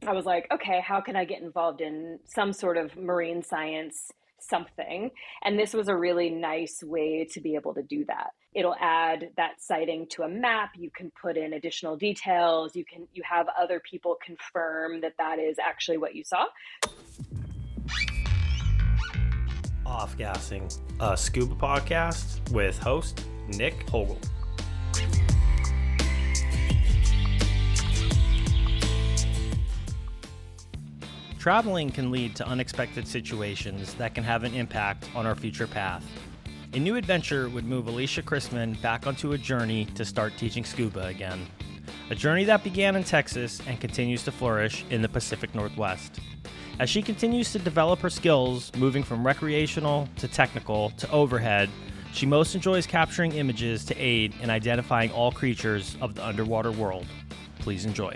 I was like, okay, how can I get involved in some sort of marine science something? And this was a really nice way to be able to do that. It'll add that sighting to a map. You can put in additional details. You have other people confirm that that is actually what you saw. Off Gassing, a scuba podcast with host Nick Hogel. Traveling can lead to unexpected situations that can have an impact on our future path. A new adventure would move Alicia Christman back onto a journey to start teaching scuba again. A journey that began in Texas and continues to flourish in the Pacific Northwest. As she continues to develop her skills, moving from recreational to technical to overhead, she most enjoys capturing images to aid in identifying all creatures of the underwater world. Please enjoy.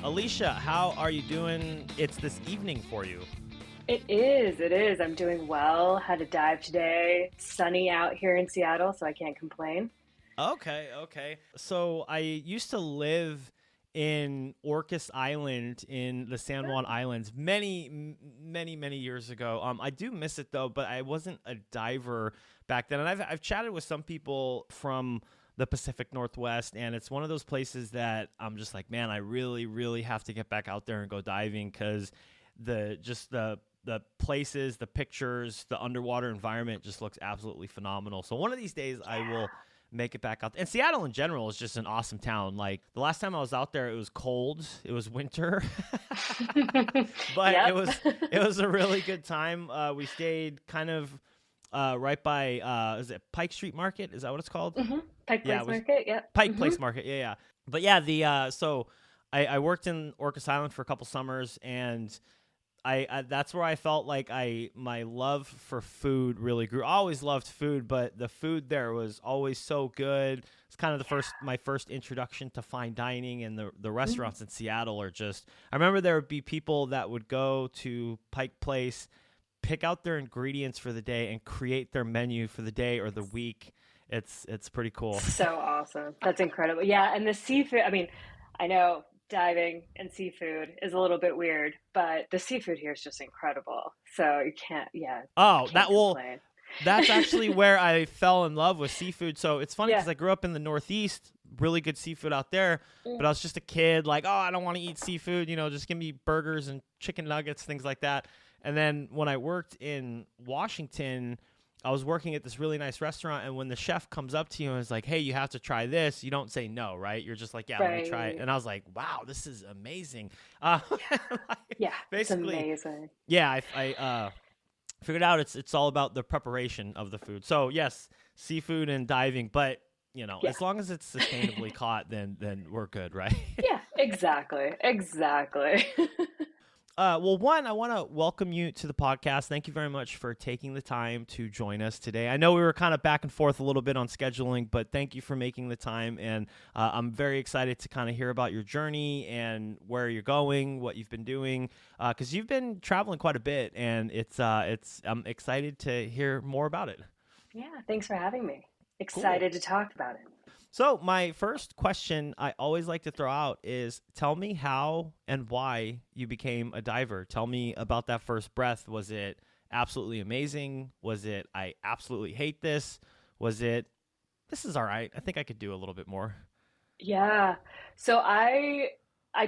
Alicia, how are you doing? It's this evening for you. It is. I'm doing well. Had a dive today. Sunny out here in Seattle, so I can't complain. Okay. So I used to live in Orcas Island in the San Juan Islands many years ago. I do miss it though, but I wasn't a diver back then. And I've chatted with some people from the Pacific Northwest, and it's one of those places that I'm just like, man, I really have to get back out there and go diving, because the places, the pictures, the underwater environment just looks absolutely phenomenal. So one of these days I will make it back out. And Seattle in general is just an awesome town. Like the last time I was out there, it was cold. It was winter, but it was a really good time. We stayed kind of right by is it Pike Street Market? Is that what it's called? Mm-hmm. Pike Place Market. Yeah. Pike Place Market. Yeah. But yeah, the so I worked in Orcas Island for a couple summers, and I that's where I felt like my love for food really grew. I always loved food, but the food there was always so good. It's kind of my first introduction to fine dining, and the restaurants in Seattle are just. I remember there would be people that would go to Pike Place, pick out their ingredients for the day, and create their menu for the day or the week. It's pretty cool. So awesome. That's incredible. Yeah, and the seafood, I mean, I know diving and seafood is a little bit weird, but the seafood here is just incredible. So you can't, Oh, can't complain. that's actually where I fell in love with seafood. So it's funny Yeah. because I grew up in the Northeast, really good seafood out there, but I was just a kid, like, oh, I don't want to eat seafood, just give me burgers and chicken nuggets, things like that. And then when I worked in Washington, I was working at this really nice restaurant, and when the chef comes up to you and is like, hey, you have to try this, you don't say no, right? You're just like, yeah, let me try it. And I was like, wow, this is amazing. Yeah, basically, it's amazing. Yeah, I figured out it's all about the preparation of the food. So yes, seafood and diving, but as long as it's sustainably caught, then we're good, right? Yeah, exactly. Well, one, I want to welcome you to the podcast. Thank you very much for taking the time to join us today. I know we were kind of back and forth a little bit on scheduling, but thank you for making the time. And I'm very excited to kind of hear about your journey and where you're going, what you've been doing, because you've been traveling quite a bit, and I'm excited to hear more about it. Yeah, thanks for having me. Excited to talk about it. So my first question I always like to throw out is, tell me how and why you became a diver. Tell me about that first breath. Was it absolutely amazing? Was it, I absolutely hate this? Was it, this is all right, I think I could do a little bit more? Yeah. So I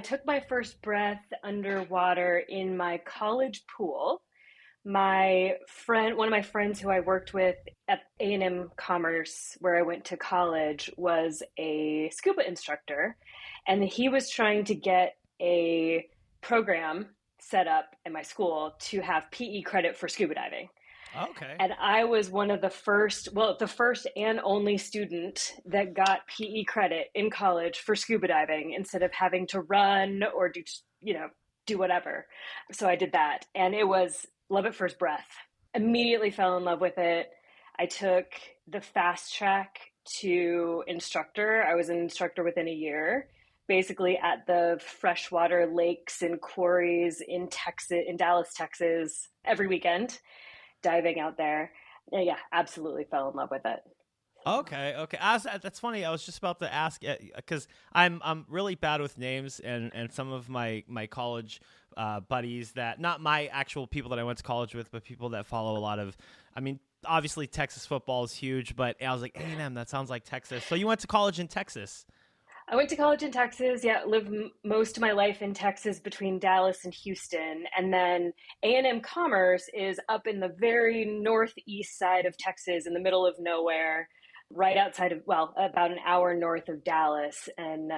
took my first breath underwater in my college pool. One of my friends who I worked with at A&M Commerce, where I went to college, was a scuba instructor, and he was trying to get a program set up in my school to have PE credit for scuba diving. Okay. And I was one of the first and only student that got PE credit in college for scuba diving instead of having to run or do whatever. So I did that, and it was love at first breath. Immediately fell in love with it. I took the fast track to instructor. I was an instructor within a year, basically at the freshwater lakes and quarries in Dallas, Texas, every weekend, diving out there. Yeah, absolutely fell in love with it. Okay, okay. That's funny. I was just about to ask because I'm really bad with names, and some of my college buddies, that not my actual people that I went to college with, but people that follow a lot of. I mean, obviously Texas football is huge, but I was like A&M. That sounds like Texas. So you went to college in Texas. I went to college in Texas. Yeah, lived most of my life in Texas between Dallas and Houston, and then A&M Commerce is up in the very northeast side of Texas, in the middle of nowhere, right outside of, well, about an hour north of Dallas. And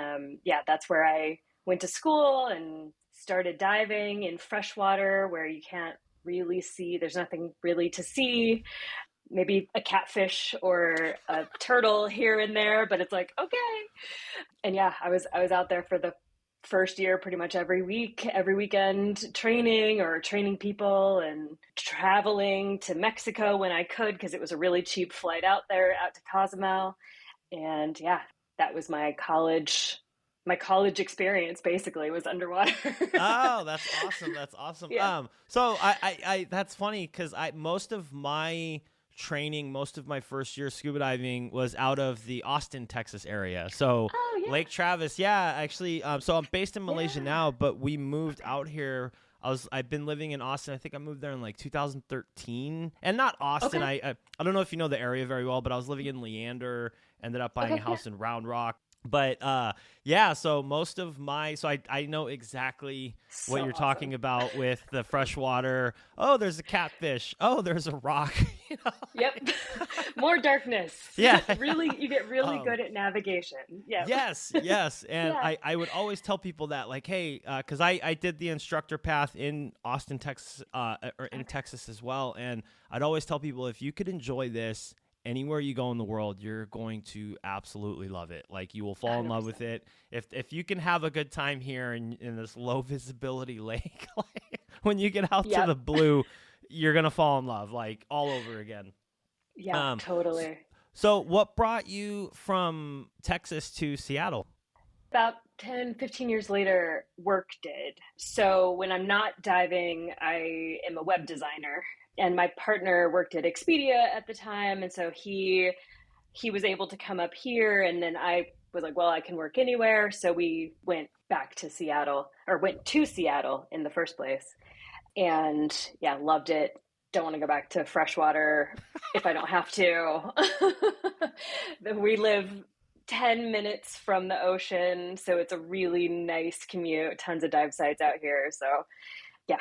yeah, that's where I went to school and started diving in freshwater, where you can't really see. There's nothing really to see, maybe a catfish or a turtle here and there, but it's like, okay. And yeah, I was out there for the first year pretty much every week, every weekend, training or training people, and traveling to Mexico when I could, because it was a really cheap flight out there, out to Cozumel. And yeah, that was my college experience, basically, was underwater. Oh, that's awesome. That's awesome. Yeah. So I that's funny because most of my training, most of my first year scuba diving was out of the Austin, Texas area. So Oh yeah. Lake Travis, yeah, actually. So I'm based in Malaysia Yeah. now, but we moved out here. I've been living in Austin. I think I moved there in like 2013, and not Austin. Okay. I don't know if you know the area very well, but I was living in Leander. Ended up buying a Okay. Yeah. house in Round Rock. But yeah, so I know exactly what So you're awesome. talking about with the freshwater. Oh, there's a catfish. Oh, there's a rock. you know? Yep. More darkness. Yeah. Really, you get really um, good at navigation. Yep. yes, yes. And Yeah. I would always tell people that, like, hey, because I did the instructor path in Austin, Texas, or in Okay. Texas as well. And I'd always tell people, if you could enjoy this anywhere you go in the world, you're going to absolutely love it. Like, you will fall in love with 100%. it. If you can have a good time here in this low visibility lake, like, when you get out to Yep. the blue, you're gonna fall in love, like, all over again. Yeah, Um, totally. so what brought you from Texas to Seattle? About 10, 15 years later, work did. So when I'm not diving, I am a web designer. And my partner worked at Expedia at the time. And so he was able to come up here. And then I was like, well, I can work anywhere. So we went back to Seattle, or went to Seattle in the first place. And yeah, loved it. Don't want to go back to freshwater if I don't have to. We live 10 minutes from the ocean, so it's a really nice commute. Tons of dive sites out here. So yeah,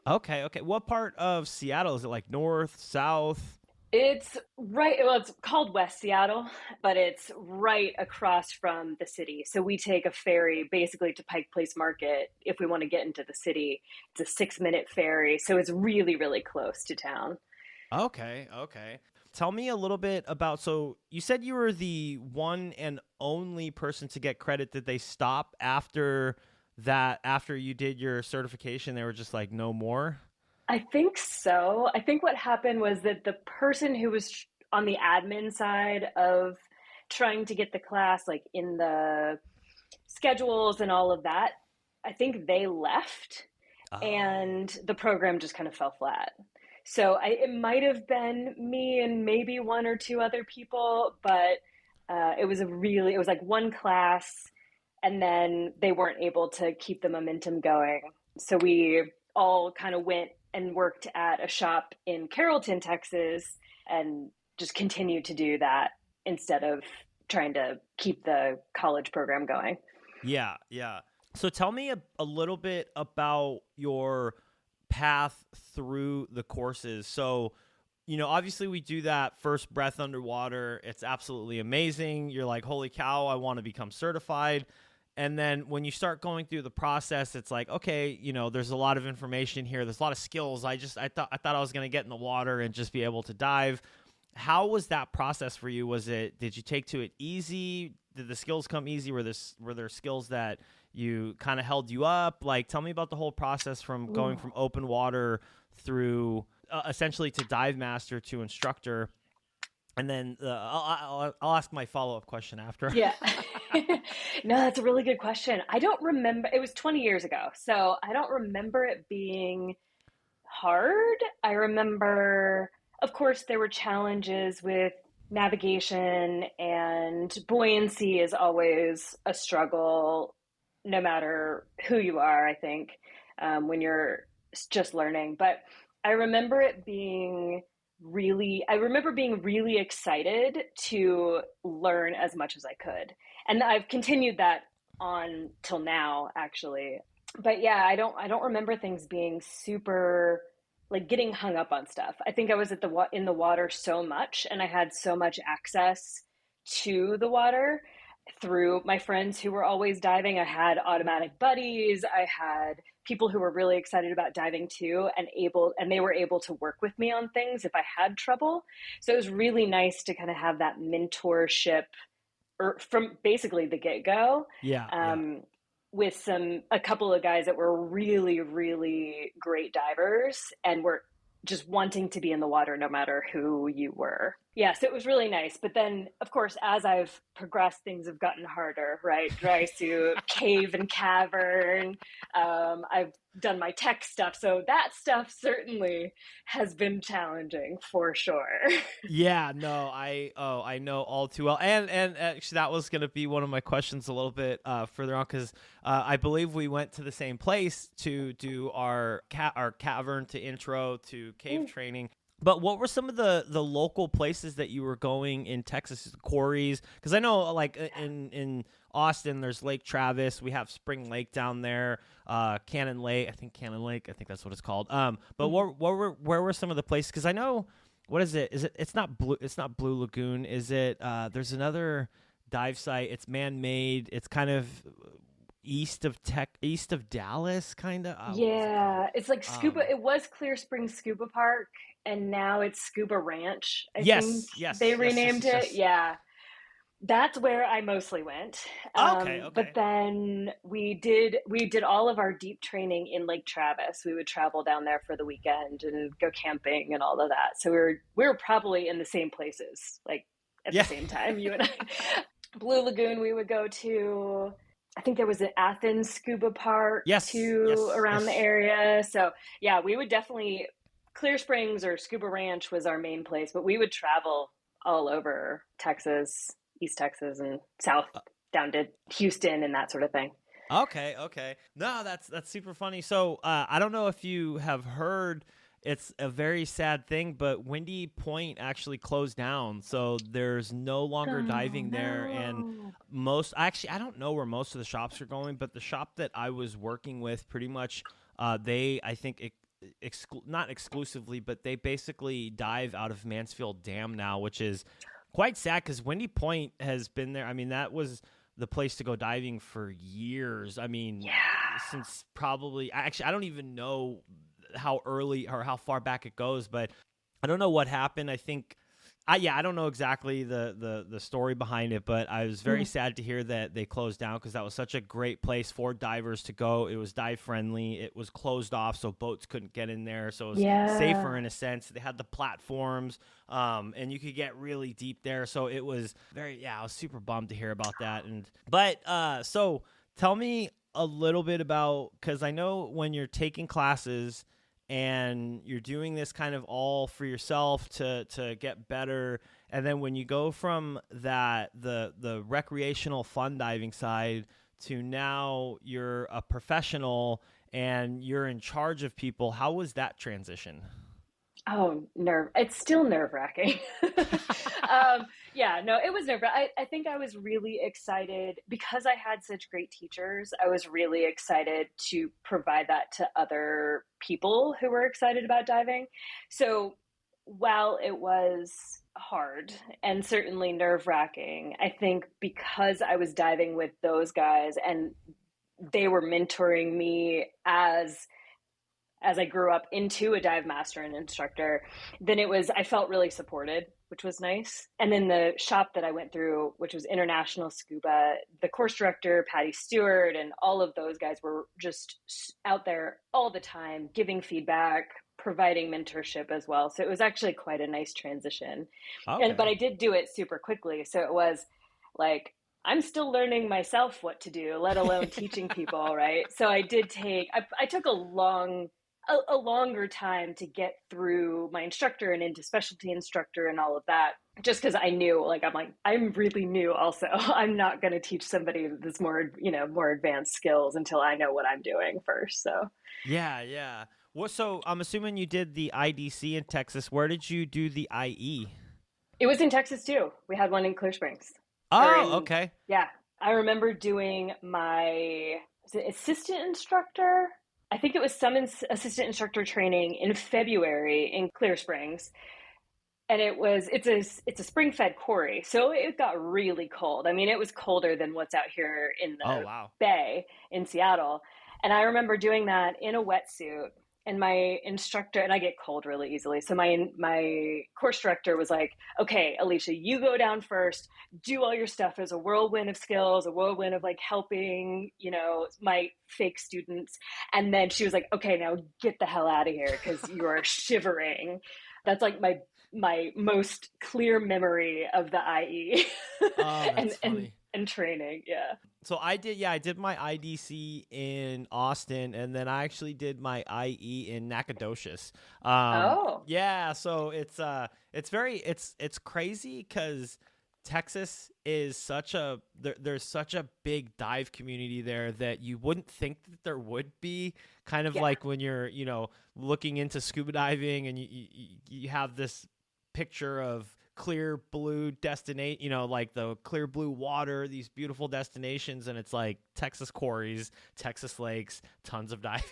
Okay, okay. What part of Seattle is it? Like north, south? it's right. Well, it's called West Seattle, but it's right across from the city. So we take a ferry basically to Pike Place Market if we want to get into the city. It's a 6 minute ferry. So it's really, really close to town. Okay, okay. Tell me a little bit about, so you said you were the one and only person to get credit. Did they stop after that, after you did your certification? They were just like, no more? I think so. I think what happened was that the person who was on the admin side of trying to get the class, like in the schedules and all of that, I think they left Oh. and the program just kind of fell flat. So it might have been me and maybe one or two other people, but it was like one class, and then they weren't able to keep the momentum going. So we all kind of went and worked at a shop in Carrollton, Texas, and just continued to do that instead of trying to keep the college program going. Yeah, yeah. So tell me a little bit about your path through the courses. So, obviously we do that first breath underwater. It's absolutely amazing. You're like, holy cow, I want to become certified. And then when you start going through the process, it's like, okay, there's a lot of information here. There's a lot of skills. I thought I was going to get in the water and just be able to dive. How was that process for you? Did you take to it easy? Did the skills come easy? Were there skills that you kind of held you up? Like, tell me about the whole process from going Ooh. from open water through essentially to dive master to instructor. And then I'll ask my follow-up question after. Yeah. No, that's a really good question. I don't remember. It was 20 years ago. So I don't remember it being hard. I remember, of course, there were challenges with navigation and buoyancy is always a struggle, no matter who you are, I think, when you're just learning. But I remember being really excited to learn as much as I could. And I've continued that on till now, actually. But yeah, I don't remember things being super, like, getting hung up on stuff. I think I was in the water so much, and I had so much access to the water through my friends who were always diving. I had automatic buddies. I had people who were really excited about diving too, and they were able to work with me on things if I had trouble. So it was really nice to kind of have that mentorship, from basically the get go, Yeah, yeah. um, with a couple of guys that were really, really great divers and were just wanting to be in the water no matter who you were. Yes, it was really nice. But then, of course, as I've progressed, things have gotten harder, right? Dry suit, cave and cavern. I've done my tech stuff. So that stuff certainly has been challenging for sure. Yeah, no, I know all too well, and actually that was gonna be one of my questions a little bit further on because I believe we went to the same place to do our cavern to intro to cave training. But what were some of the local places that you were going in Texas, quarries? Because I know like in Austin, there's Lake Travis. We have Spring Lake down there, Cannon Lake. Cannon Lake. I think that's what it's called. But where were some of the places? Because I know. What is it? It's not blue? It's not Blue Lagoon. Is it? There's another dive site. It's man-made. It's kind of east of Dallas, kind of. What was it called? Yeah, it's like Scuba. Um, It was Clear Springs Scuba Park, and now it's Scuba Ranch. I think yes, they yes, yes, yes, renamed yes, it. yes. Yeah, that's where I mostly went. Okay, But okay. then we did all of our deep training in Lake Travis. We would travel down there for the weekend and go camping and all of that. So we were probably in the same places, like at the Yeah. same time, you and I. Blue Lagoon, we would go to. I think there was an Athens scuba park Yes, too yes, around the yes. area. So yeah, we would definitely, Clear Springs or Scuba Ranch was our main place, but we would travel all over Texas, East Texas and South, down to Houston and that sort of thing. Okay, okay. No, that's super funny. So I don't know if you have heard. It's a very sad thing, but Windy Point actually closed down, so there's no longer Oh diving there. And no. I don't know where most of the shops are going, but the shop that I was working with, pretty much, they I think not exclusively, but they basically dive out of Mansfield Dam now, which is quite sad because Windy Point has been there. I mean, that was the place to go diving for years. I mean, Yeah. since probably actually I don't even know how early or how far back it goes, but I don't know what happened. I think I don't know exactly the story behind it, but I was very Mm. sad to hear that they closed down because that was such a great place for divers to go. It was dive friendly. It was closed off, so boats couldn't get in there. So it was safer Yeah. in a sense. They had the platforms, and you could get really deep there. So it was I was super bummed to hear about that. So tell me a little bit about, because I know when you're taking classes and you're doing this kind of all for yourself to get better, and then when you go from the recreational fun diving side to now you're a professional and you're in charge of people, how was that transition? Oh, it's still nerve wracking. Yeah, no, it was nerve. I think I was really excited because I had such great teachers. I was really excited to provide that to other people who were excited about diving. So while it was hard and certainly nerve wracking, I think because I was diving with those guys and they were mentoring me as I grew up into a dive master and instructor, then I felt really supported, which was nice. And then the shop that I went through, which was International Scuba, the course director, Patty Stewart, and all of those guys were just out there all the time, giving feedback, providing mentorship as well. So it was actually quite a nice transition. But Okay. I did do it super quickly. So it was like, I'm still learning myself what to do, let alone teaching people, right? So I took a longer time to get through my instructor and into specialty instructor and all of that. Just because I knew, like, I'm really new also. I'm not going to teach somebody that's more, more advanced skills until I know what I'm doing first. So, Yeah, yeah. Well, so I'm assuming you did the IDC in Texas. Where did you do the IE? it was in Texas too. We had one in Clear Springs. Or Oh, in, okay. yeah. I remember doing my was it assistant instructor. I think it was some assistant instructor training in February in Clear Springs. And it's a spring fed quarry, so it got really cold. I mean, it was colder than what's out here in Oh, the wow. bay in Seattle. And I remember doing that in a wetsuit. And my instructor, and I get cold really easily, so my course director was like, "Okay, Alicia, you go down first, do all your stuff." There's a whirlwind of skills, a whirlwind of like helping, my fake students, and then she was like, "Okay, now get the hell out of here because you are shivering." That's like my most clear memory of the IE Oh, and that's and funny. and training. Yeah. So I did my IDC in Austin, and then I actually did my IE in Nacogdoches. Oh, Yeah, so it's crazy because Texas is there's such a big dive community there that you wouldn't think that there would be. Kind of yeah. like when you're looking into scuba diving, and you have this picture of clear blue destination, like the clear blue water, these beautiful destinations, and it's like Texas quarries, Texas lakes, tons of diving.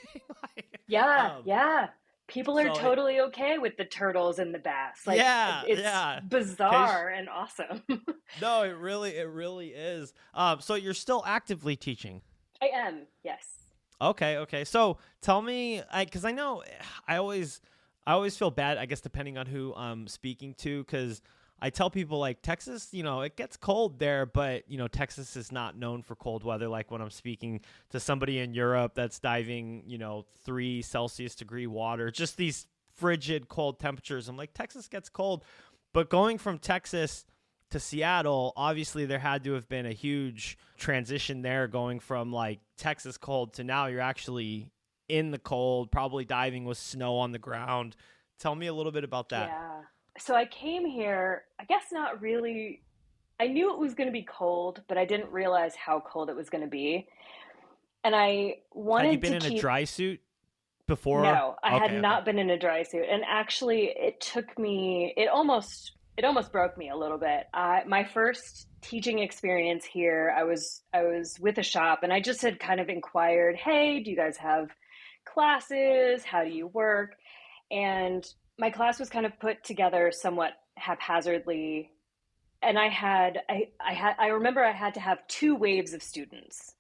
Yeah, um, yeah. People are so it, totally okay with the turtles and the bass. Like yeah, it's yeah. Case, bizarre and awesome. no, it really is. So you're still actively teaching. I am, yes. Okay, okay. So tell me, because I know I always feel bad, I guess, depending on who I'm speaking to, because I tell people like Texas, it gets cold there, but Texas is not known for cold weather. Like when I'm speaking to somebody in Europe that's diving, 3 Celsius degree water, just these frigid cold temperatures. I'm like, Texas gets cold, but going from Texas to Seattle, obviously there had to have been a huge transition there, going from like Texas cold to now you're actually in the cold, probably diving with snow on the ground. Tell me a little bit about that. Yeah. So I came here, I guess not really. I knew it was going to be cold, but I didn't realize how cold it was going to be. And I Had you wanted been to in a keep. dry suit before? No, I had Okay, okay. not been in a dry suit. And actually, it took me, it almost broke me a little bit. My first teaching experience here, I was with a shop and I just had kind of inquired, "Hey, do you guys have classes? How do you work?" And my class was kind of put together somewhat haphazardly. And I remember I had to have 2 waves of students,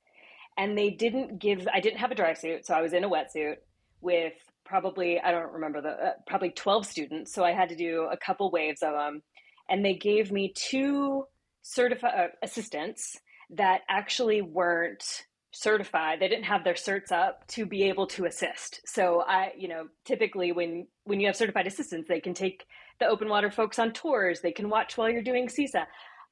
and I didn't have a dry suit, so I was in a wetsuit with probably, I don't remember probably 12 students, so I had to do a couple waves of them. And they gave me 2 certified assistants that actually weren't certified. They didn't have their certs up to be able to assist. So typically when you have certified assistants, they can take the open water folks on tours, they can watch while you're doing CISA.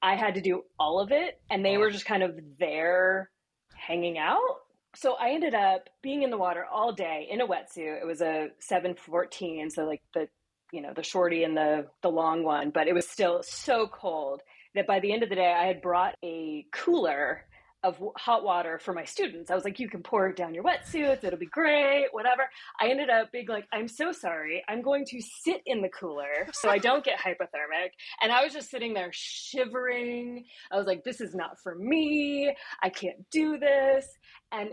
I had to do all of it, and they were Oh, just kind of there hanging out. So I ended up being in the water all day in a wetsuit. It was a 714, so like the shorty and the long one, but it was still so cold that by the end of the day I had brought a cooler of hot water for my students. I was like, "You can pour it down your wetsuits, it'll be great, whatever." I ended up being like, "I'm so sorry, I'm going to sit in the cooler so I don't get hypothermic." And I was just sitting there shivering. I was like, "This is not for me, I can't do this." And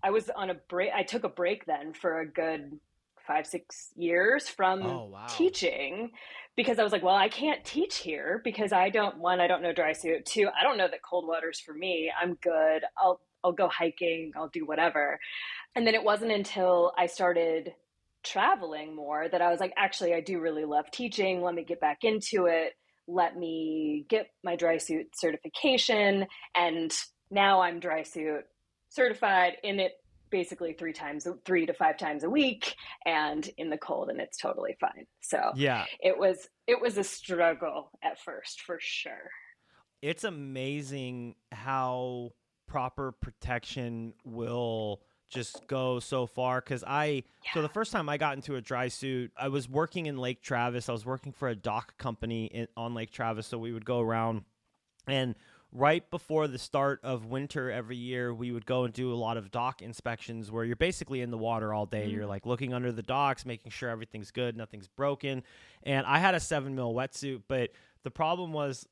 I was on a break. I took a break then for a good 5, 6 years from oh, wow. teaching, because I was like, "Well, I can't teach here because I don't know dry suit. 2, I don't know that cold water's for me. I'm good. I'll go hiking. I'll do whatever." And then it wasn't until I started traveling more that I was like, "Actually, I do really love teaching. Let me get back into it. Let me get my dry suit certification." And now I'm dry suit certified in it basically 3 to 5 times a week and in the cold, and it's totally fine. So Yeah, it was a struggle at first for sure. it's amazing how proper protection will just go so far. So the first time I got into a dry suit, I was working in Lake Travis. I was working for a dock company on Lake Travis. So we would go around, and right before the start of winter every year, we would go and do a lot of dock inspections where you're basically in the water all day. You're like looking under the docks, making sure everything's good, nothing's broken. And I had a 7 mil wetsuit, but the problem was,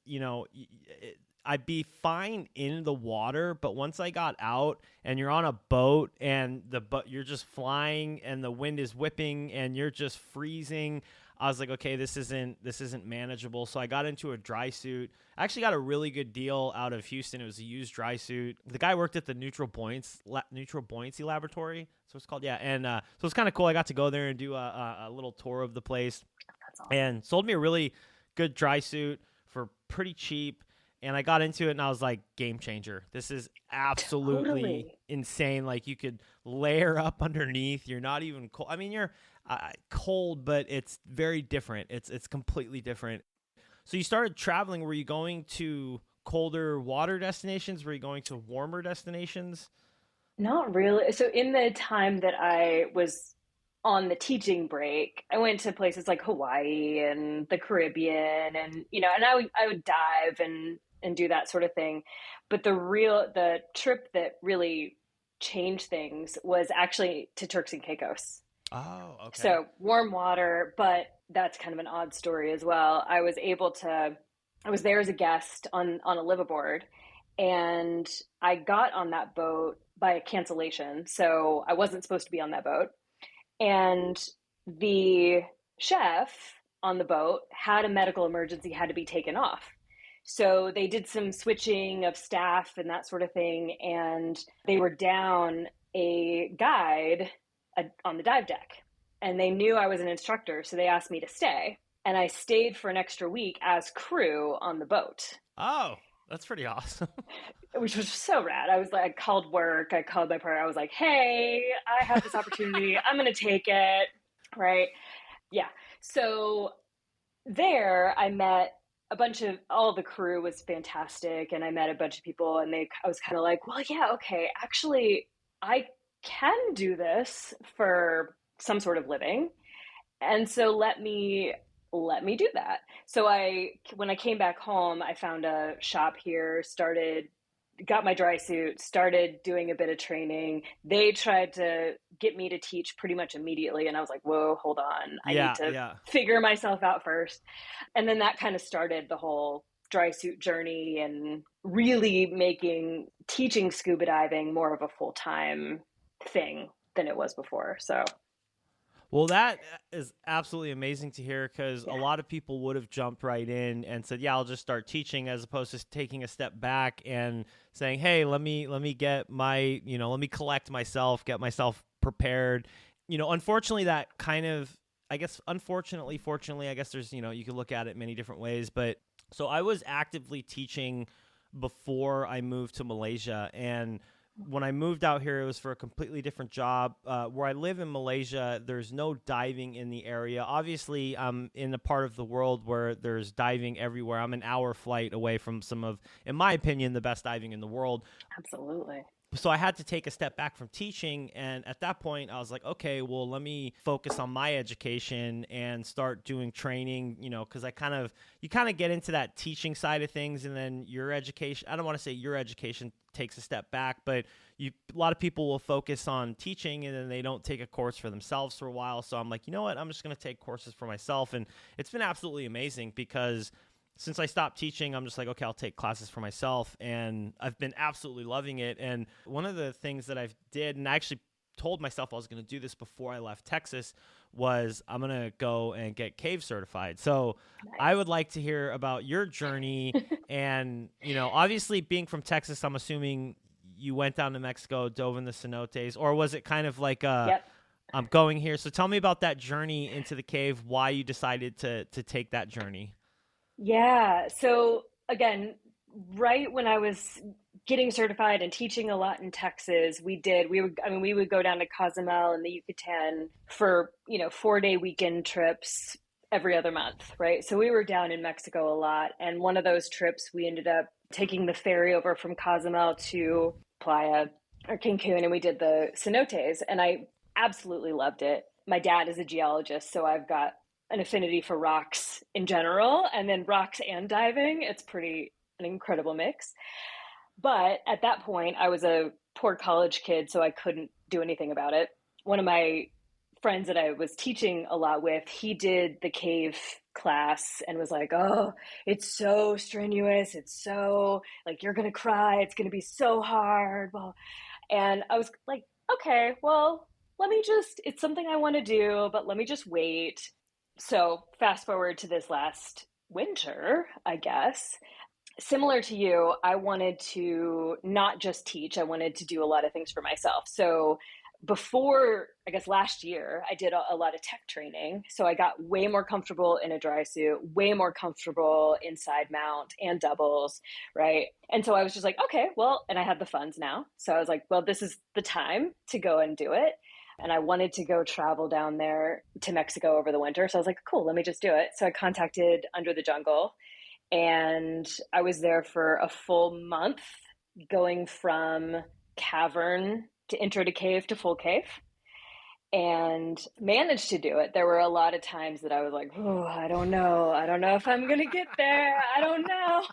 I'd be fine in the water, but once I got out and you're on a boat and you're just flying and the wind is whipping and you're just freezing, I was like, okay, this isn't manageable. So I got into a dry suit. I actually got a really good deal out of Houston. It was a used dry suit. The guy worked at the Neutral Buoyancy Laboratory, so it's called. Yeah, and so it's kind of cool. I got to go there and do a little tour of the place. That's awesome. And sold me a really good dry suit for pretty cheap. And I got into it and I was like, game changer. This is absolutely Totally. insane. Like, you could layer up underneath. You're not even cold. I mean, you're cold, but it's very different. It's completely different. So you started traveling. Were you going to colder water destinations? Were you going to warmer destinations? Not really. So in the time that I was on the teaching break, I went to places like Hawaii and the Caribbean, and and I would dive and do that sort of thing. But the trip that really changed things was actually to Turks and Caicos. Oh, okay. So warm water, but that's kind of an odd story as well. I was there as a guest on a liveaboard, and I got on that boat by a cancellation. So I wasn't supposed to be on that boat. And the chef on the boat had a medical emergency, had to be taken off. So they did some switching of staff and that sort of thing. And they were down a guide on the dive deck. And they knew I was an instructor, so they asked me to stay. And I stayed for an extra week as crew on the boat, Oh, that's pretty awesome. which was so rad. I was like, I called work, I called my partner, I was like, hey, I have this opportunity, I'm gonna take it, right? Yeah. So there I met all of the crew was fantastic, and I met a bunch of people, and I was kind of like, well, yeah, okay, actually, I can do this for some sort of living, and so let me do that. So when I came back home, I found a shop here, got my dry suit, started doing a bit of training. They tried to get me to teach pretty much immediately, and I was like, whoa, hold on, I need Yeah, to yeah. figure myself out first. And then that kind of started the whole dry suit journey, and really making teaching scuba diving more of a full-time thing than it was before. So Well, that is absolutely amazing to hear, because a yeah. lot of people would have jumped right in and said, "Yeah, I'll just start teaching," as opposed to taking a step back and saying, "Hey, let me get let me collect myself, get myself prepared." Unfortunately, that kind of, I guess, unfortunately, fortunately, I guess there's, you could look at it many different ways, but so I was actively teaching before I moved to Malaysia, and when I moved out here, it was for a completely different job. Where I live in Malaysia, there's no diving in the area. Obviously, I'm in a part of the world where there's diving everywhere. I'm an hour flight away from some of, in my opinion, the best diving in the world. Absolutely. So I had to take a step back from teaching, and at that point I was like, okay, well, let me focus on my education and start doing training, because you kind of get into that teaching side of things, and then your education, I don't want to say your education takes a step back, but a lot of people will focus on teaching and then they don't take a course for themselves for a while. So I'm like, you know what, I'm just going to take courses for myself, and it's been absolutely amazing, because since I stopped teaching, I'm just like, okay, I'll take classes for myself, and I've been absolutely loving it. And one of the things that I did, and I actually told myself I was going to do this before I left Texas, was I'm going to go and get cave certified. So I Nice. would like to hear about your journey. And, obviously being from Texas, I'm assuming you went down to Mexico, dove in the cenotes, or was it kind of like Yep. I'm going here? So tell me about that journey into the cave, why you decided to take that journey. Yeah. So again, right when I was getting certified and teaching a lot in Texas, we would go down to Cozumel and the Yucatan for, 4-day weekend trips every other month, right? So we were down in Mexico a lot. And one of those trips, we ended up taking the ferry over from Cozumel to Playa. or Cancun, and we did the cenotes, and I absolutely loved it. My dad is a geologist, so I've got an affinity for rocks in general, and then rocks and diving. It's pretty an incredible mix. But at that point, I was a poor college kid, so I couldn't do anything about it. One of my friends that I was teaching a lot with, he did the cave class and was like, "Oh, it's so strenuous. It's so like you're going to cry. It's going to be so hard." Well, and I was like, "Okay, well, let me just it's something I want to do, but let me just wait." So, fast forward to this last winter, I guess, similar to you, I wanted to not just teach, I wanted to do a lot of things for myself. So before, I guess last year, I did a lot of tech training. So I got way more comfortable in a dry suit, way more comfortable in side mount and doubles, right? And so I was just like, okay, well, and I had the funds now. So I was like, well, this is the time to go and do it. And I wanted to go travel down there to Mexico over the winter. So I was like, cool, let me just do it. So I contacted Under the Jungle, and I was there for a full month, going from cavern to intro to cave to full cave, and managed to do it. There were a lot of times that I was like, oh, I don't know. I don't know if I'm going to get there. I don't know.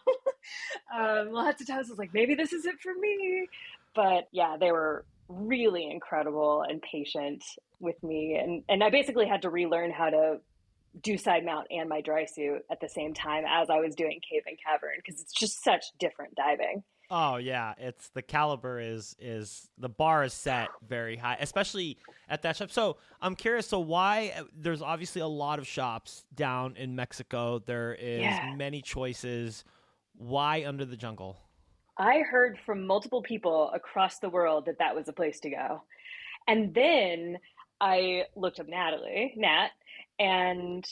Lots of times I was like, maybe this isn't for me. But yeah, they were really incredible and patient with me. And I basically had to relearn how to do side mount and my dry suit at the same time as I was doing cave and cavern, because it's just such different diving. Oh yeah, it's the caliber is the bar is set very high, especially at that shop. So I'm curious. So why there's obviously a lot of shops down in Mexico. There is Yeah. many choices. Why Under the Jungle? I heard from multiple people across the world that that was a place to go. And then I looked up Nat, and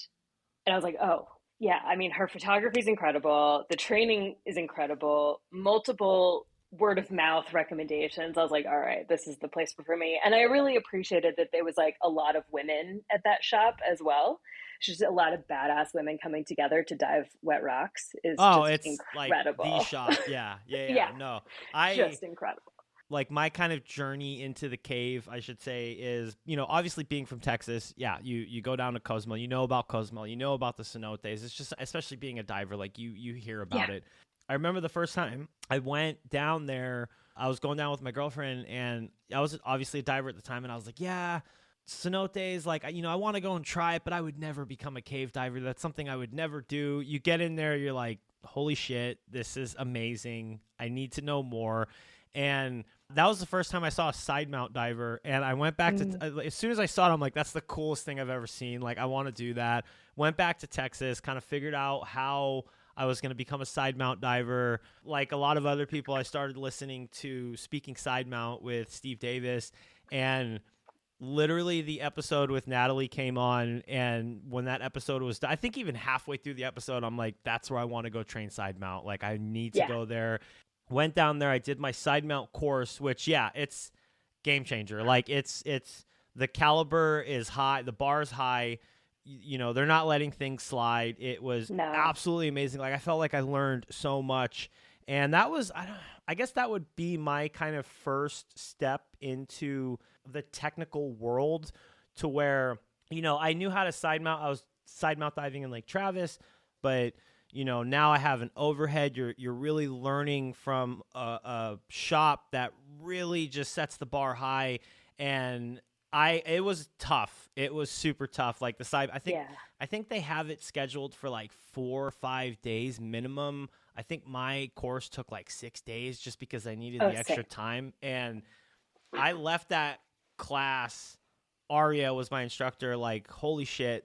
and I was like, oh, yeah, I mean, her photography is incredible. The training is incredible. Multiple word of mouth recommendations. I was like, all right, this is the place for me. And I really appreciated that there was like a lot of women at that shop as well. Just a lot of badass women coming together to dive wet rocks is Oh, just it's like the incredible. shop. Yeah, yeah, yeah. Yeah, No, I just incredible. like my kind of journey into the cave, I should say, is, obviously being from Texas. Yeah, you go down to Cozumel, you know about Cozumel, you know about the cenotes. It's just, especially being a diver, like you hear about Yeah, it. I remember the first time I went down there, I was going down with my girlfriend, and I was obviously a diver at the time, and I was like, yeah, cenotes, like, I want to go and try it, but I would never become a cave diver. That's something I would never do. You get in there, you're like, holy shit, this is amazing. I need to know more. And that was the first time I saw a side mount diver, and I went back to as soon as I saw it, I'm like, that's the coolest thing I've ever seen. Like, I want to do that. Went back to Texas, kind of figured out how I was going to become a side mount diver. Like a lot of other people, I started listening to Speaking Side Mount with Steve Davis, and literally the episode with Natalie came on, and when that episode was I think even halfway through the episode, I'm like, that's where I want to go train side mount. Like, I need to yeah, go there. Went down there, I did my side mount course, which, yeah, it's game changer. Like, it's the caliber is high, the bar is high. They're not letting things slide. It was no, absolutely amazing. Like, I felt like I learned so much, and that was I guess that would be my kind of first step into the technical world, to where I knew how to side mount. I was side mount diving in Lake Travis, but now I have an overhead. You're really learning from a shop that really just sets the bar high, and it was tough. It was super tough. Like the side, yeah. I think they have it scheduled for like 4 or 5 days minimum. I think my course took like 6 days just because I needed Oh, the extra sick. time, and I left that class. Aria was my instructor. Like, holy shit,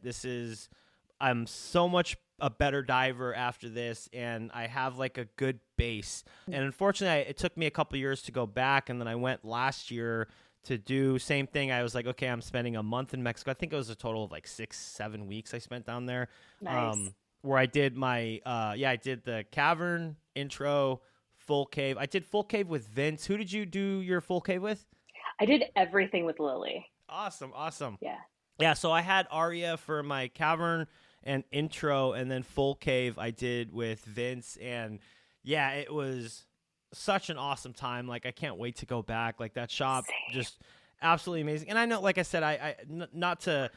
I'm so much a better diver after this, and I have like a good base. And unfortunately, it took me a couple years to go back, and then I went last year to do same thing. I was like, okay, I'm spending a month in Mexico. I think it was a total of like 6-7 weeks I spent down there. Nice. Where I did my I did the cavern intro, full cave. I did full cave with Vince. Who did you do your full cave with? I did everything with Lily. Awesome. Yeah. Yeah, so I had Aria for my cavern and intro, and then full cave I did with Vince, and yeah, it was such an awesome time. Like, I can't wait to go back. Like, that shop, Same. just absolutely amazing. And I know, like I said, not to,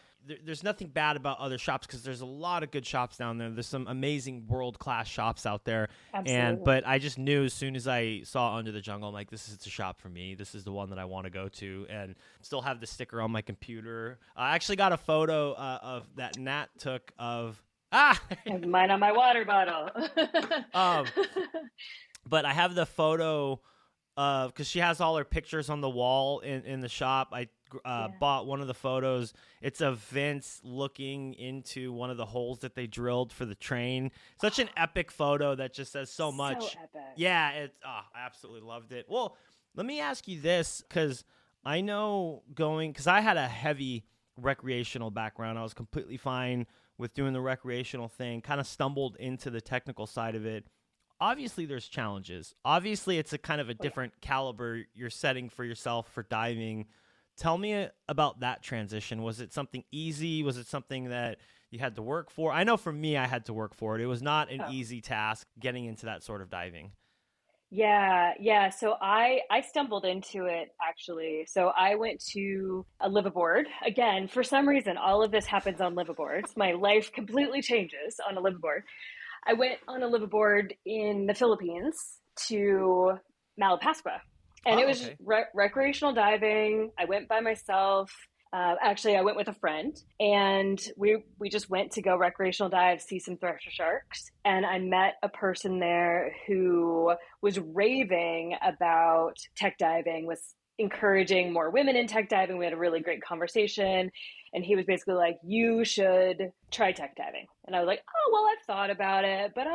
there's nothing bad about other shops, because there's a lot of good shops down there. There's some amazing world-class shops out there. Absolutely. But I just knew as soon as I saw Under the Jungle, I'm like, this is the shop for me. This is the one that I want to go to. And still have the sticker on my computer. I actually got a photo of that Nat took of, I have mine on my water bottle. but I have the photo because she has all her pictures on the wall in the shop. I bought one of the photos. It's of Vince looking into one of the holes that they drilled for the train. Such an epic photo that just says so much. So epic. Yeah, I absolutely loved it. Well, let me ask you this, because I know because I had a heavy recreational background. I was completely fine with doing the recreational thing, kind of stumbled into the technical side of it. Obviously, there's challenges. Obviously, it's a kind of a different caliber you're setting for yourself for diving. Tell me about that transition. Was it something easy? Was it something that you had to work for? I know for me, I had to work for it. It was not an easy task getting into that sort of diving. Yeah. So I stumbled into it, actually. So I went to a liveaboard. Again, for some reason, all of this happens on liveaboards. My life completely changes on a liveaboard. I went on a liveaboard in the Philippines to Malapascua, and it was recreational diving. I went by myself. Actually, I went with a friend, and we just went to go recreational dive, see some thresher sharks. And I met a person there who was raving about tech diving, was encouraging more women in tech diving. We had a really great conversation, and he was basically like, "You should try tech diving." And I was like, "Oh, well, I've thought about it, but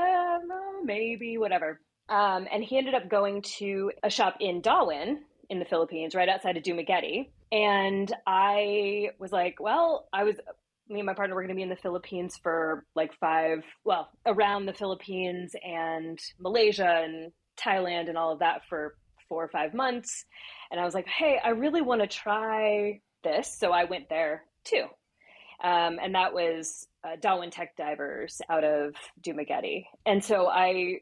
maybe, whatever." And he ended up going to a shop in Darwin in the Philippines, right outside of Dumaguete. And I was like, me and my partner were going to be in the Philippines for like around the Philippines and Malaysia and Thailand and all of that for 4 or 5 months. And I was like, hey, I really want to try this. So I went there too. And that was Darwin Tech Divers out of Dumaguete. And so I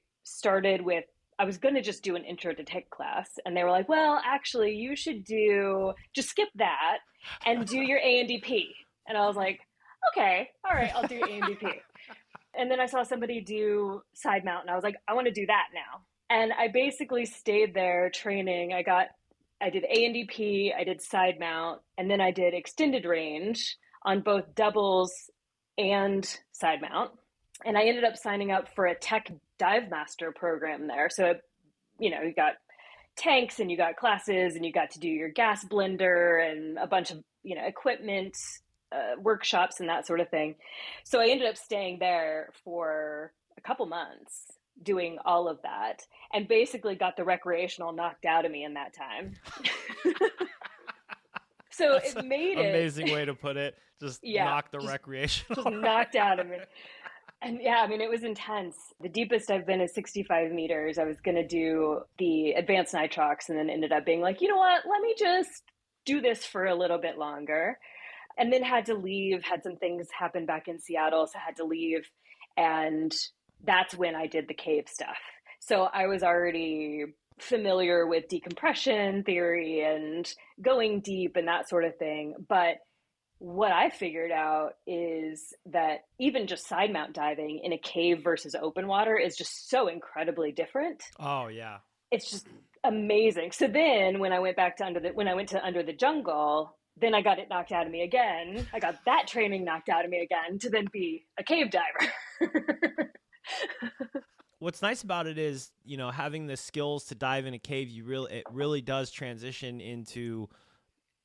was going to just do an intro to tech class. And they were like, well, actually, you should just skip that and do your ANDP. And I was like, okay, all right, I'll do ANDP. And then I saw somebody do side mount, and I was like, I want to do that now. And I basically stayed there training. I did ANDP, I did side mount, and then I did extended range on both doubles and side mount. And I ended up signing up for a tech dive master program there. So, you got tanks and you got classes and you got to do your gas blender and a bunch of, equipment, workshops and that sort of thing. So I ended up staying there for a couple months doing all of that, and basically got the recreational knocked out of me in that time. So That's it made an amazing way to put it. Just knock the recreational. Just knocked out of me. And yeah, I mean, it was intense. The deepest I've been is 65 meters. I was going to do the advanced nitrox and then ended up being like, you know what, let me just do this for a little bit longer. And then had to leave, had some things happen back in Seattle, so I had to leave. And that's when I did the cave stuff. So I was already familiar with decompression theory and going deep and that sort of thing. But what I figured out is that even just side mount diving in a cave versus open water is just so incredibly different. Oh yeah. It's just amazing. So then when I went to Under the Jungle, then I got it knocked out of me again. I got that training knocked out of me again to then be a cave diver. What's nice about it is, having the skills to dive in a cave, it really does transition into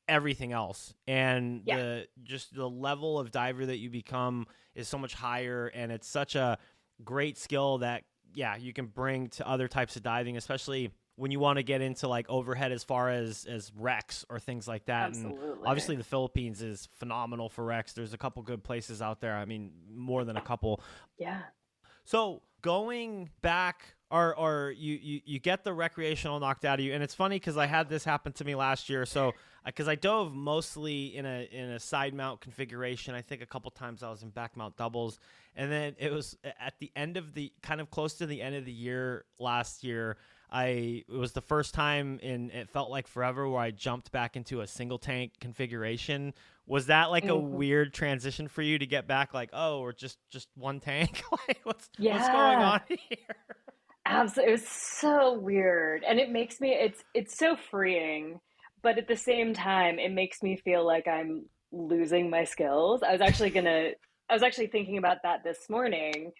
everything else. And the level of diver that you become is so much higher, and it's such a great skill that you can bring to other types of diving, especially when you want to get into like overhead as far as wrecks or things like that. Absolutely. And obviously the Philippines is phenomenal for wrecks. There's a couple good places out there. I mean, more than a couple. Yeah. So going back, or you get the recreational knocked out of you, and it's funny because I had this happen to me last year. So because I dove mostly in a side mount configuration, I think a couple times I was in back mount doubles, and then it was at the end of the kind of close to the end of the year last year. it was the first time in it felt like forever where I jumped back into a single tank configuration. Was that like a Mhm. weird transition for you to get back like, oh, we're just one tank? Like what's going Yeah, on here? absolutely. It was so weird. And it makes me it's so freeing, but at the same time, it makes me feel like I'm losing my skills. I was actually thinking about that this morning.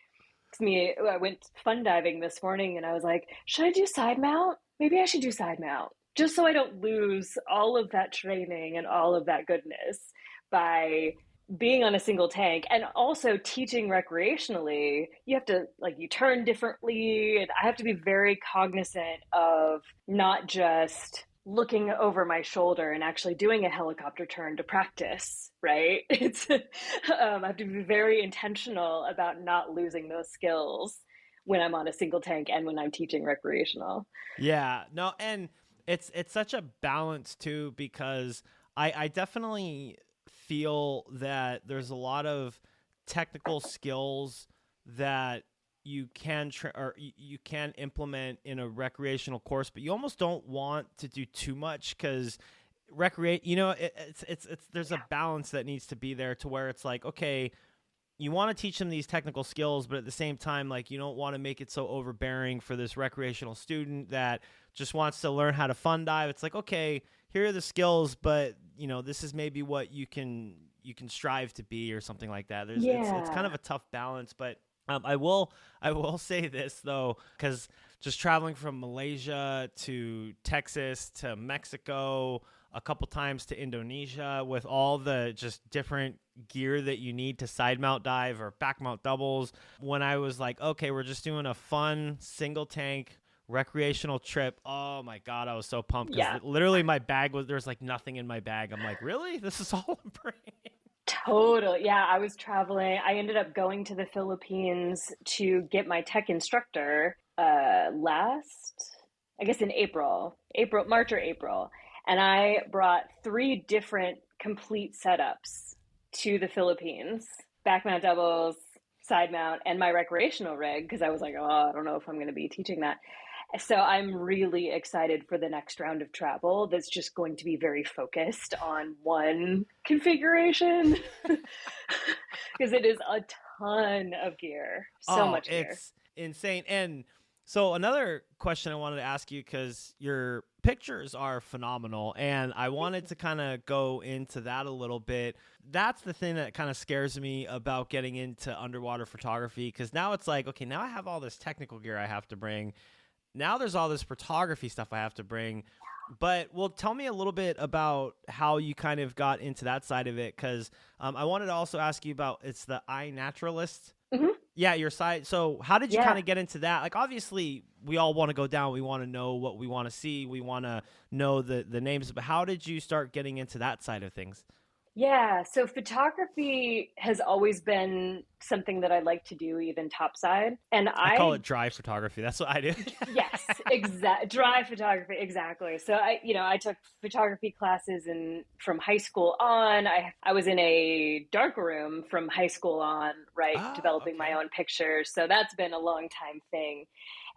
'Cause I went fun diving this morning and I was like, should I do side mount? Maybe I should do side mount just so I don't lose all of that training and all of that goodness by being on a single tank. And also teaching recreationally, you have to, like, you turn differently, and I have to be very cognizant of not just looking over my shoulder and actually doing a helicopter turn to practice, right? I have to be very intentional about not losing those skills when I'm on a single tank and when I'm teaching recreational. Yeah, no, and it's such a balance too because I definitely feel that there's a lot of technical skills that you can you can implement in a recreational course, but you almost don't want to do too much because recreate. You know, it's there's a balance that needs to be there to where it's like, okay, you want to teach them these technical skills, but at the same time, like you don't want to make it so overbearing for this recreational student that just wants to learn how to fun dive. It's like, okay, here are the skills, but you know, this is maybe what you can strive to be or something like that. It's kind Yeah. of a tough balance, but I will say this though, because just traveling from Malaysia to Texas to Mexico, a couple times to Indonesia with all the just different gear that you need to side mount dive or back mount doubles. When I was like, okay, we're just doing a fun single tank recreational trip. Oh my God, I was so pumped because Yeah. literally my bag there's like nothing in my bag. I'm like, really? This is all I'm bringing? Totally. Yeah, I was traveling. I ended up going to the Philippines to get my tech instructor I guess in March or April. And I brought three different complete setups to the Philippines: back mount doubles, side mount, and my recreational rig, because I was like, oh, I don't know if I'm going to be teaching that. So I'm really excited for the next round of travel that's just going to be very focused on one configuration because it is a ton of gear, so Oh, much gear. it's insane. And so another question I wanted to ask you, because your pictures are phenomenal, and I wanted to kind of go into that a little bit. That's the thing that kind of scares me about getting into underwater photography, because now it's like, okay, now I have all this technical gear I have to bring. Now there's all this photography stuff I have to bring. But well, tell me a little bit about how you kind of got into that side of it, because I wanted to also ask you about it's the iNaturalist. Hmm. Yeah, your site. So how did you kind Yeah. of get into that? Like, obviously, we all want to go down. We want to know what we want to see. We want to know the names. But how did you start getting into that side of things? Yeah, so photography has always been something that I like to do, even topside. And I call it dry photography. That's what I do. yes, exact dry photography, exactly. So I took photography classes from high school on. I was in a dark room from high school on, right, Oh, developing my okay. own pictures. So that's been a long time thing.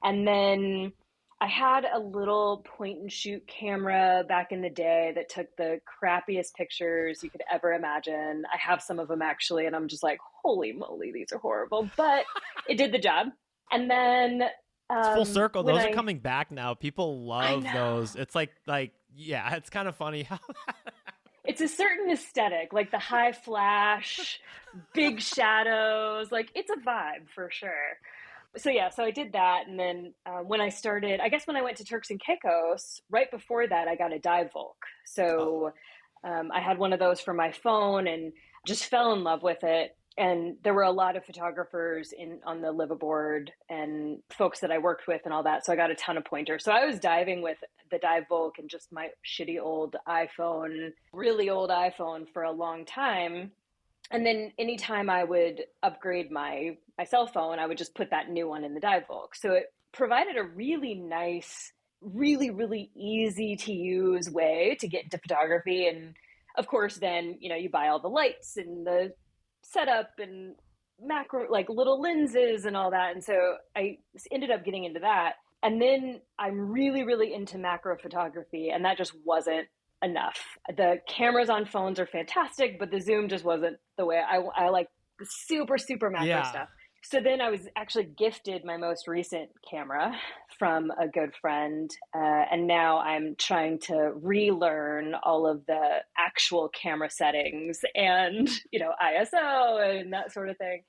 And then I had a little point and shoot camera back in the day that took the crappiest pictures you could ever imagine. I have some of them actually, and I'm just like, holy moly, these are horrible. But it did the job. And then It's full circle. when Those are I coming back now. People I love those. know It's yeah, it's kind of funny how. it's a certain aesthetic, like the high flash, big shadows, like it's a vibe for sure. So yeah, so I did that, and then when I started, I guess when I went to Turks and Caicos, right before that, I got a dive Volk. Oh, So I had one of those for my phone and just fell in love with it. And there were a lot of photographers in on the liveaboard and folks that I worked with and all that. So I got a ton of pointers. So I was diving with the dive Volk and just my shitty old iPhone, really old iPhone for a long time. And then anytime I would upgrade my cell phone, I would just put that new one in the dive Volk. So it provided a really nice, really, really easy to use way to get into photography. And of course, then, you buy all the lights and the setup and macro, like little lenses and all that. And so I ended up getting into that. And then I'm really, really into macro photography, and that just wasn't enough. The cameras on phones are fantastic, but the zoom just wasn't the way I like the super, super macro Yeah. stuff. So then I was actually gifted my most recent camera from a good friend. And now I'm trying to relearn all of the actual camera settings and, ISO and that sort of thing,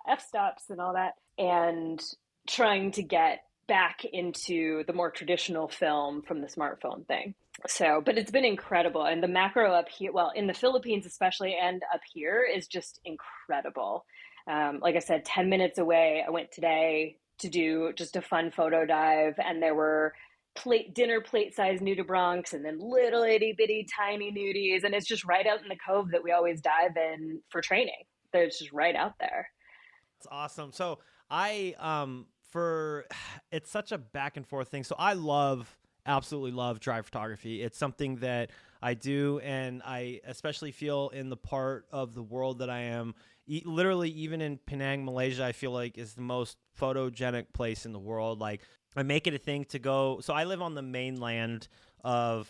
f-stops and all that. And trying to get back into the more traditional film from the smartphone thing. So, but it's been incredible. And the macro up here, well, in the Philippines especially, and up here is just incredible. Like I said, 10 minutes away, I went today to do just a fun photo dive, and there were dinner plate size nudibranchs and then little itty bitty tiny nudies. And it's just right out in the cove that we always dive in for training. It's just right out there. It's awesome. So for it's such a back and forth thing. So I absolutely love dry photography. It's something that I do, and I especially feel in the part of the world that I am, literally even in Penang, Malaysia, I feel like is the most photogenic place in the world. Like, I make it a thing to go. So I live on the mainland of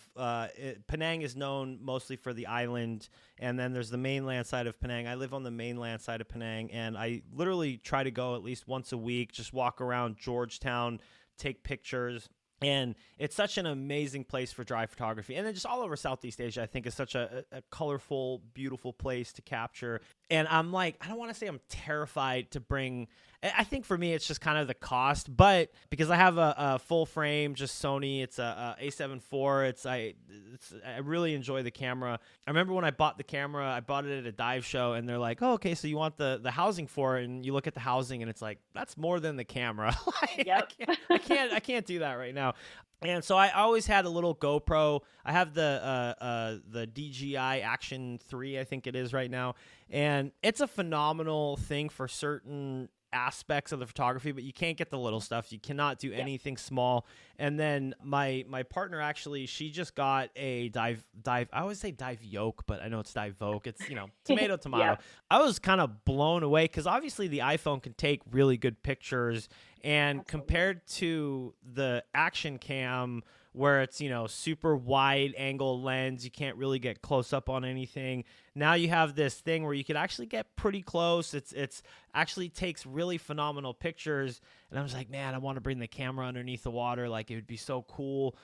Penang is known mostly for the island, and then there's the mainland side of Penang. I live on the mainland side of Penang, and I literally try to go at least once a week, just walk around Georgetown, take pictures. And it's such an amazing place for dry photography. And then just all over Southeast Asia, I think is such a colorful, beautiful place to capture. And I'm like, I don't want to say I'm terrified to bring, I think for me, it's just kind of the cost, but because I have a full frame, just Sony, it's a A7 IV, I really enjoy the camera. I remember when I bought the camera, I bought it at a dive show, and they're like, oh, okay, so you want the housing for it, and you look at the housing, and it's like, that's more than the camera. Yep. I can't do that right now. And so I always had a little GoPro. I have the DJI Action 3, I think it is right now. And it's a phenomenal thing for certain aspects of the photography, but you can't get the little stuff. You cannot do anything small. And then my partner, actually, she just got a dive. I always say dive yoke, but I know it's dive voke. It's, tomato. Yeah. I was kind of blown away because obviously the iPhone can take really good pictures, and Absolutely. compared to the action cam, where it's, super wide angle lens, you can't really get close up on anything. Now you have this thing where you could actually get pretty close. It's actually takes really phenomenal pictures. And I was like, man, I want to bring the camera underneath the water. Like, it would be so cool.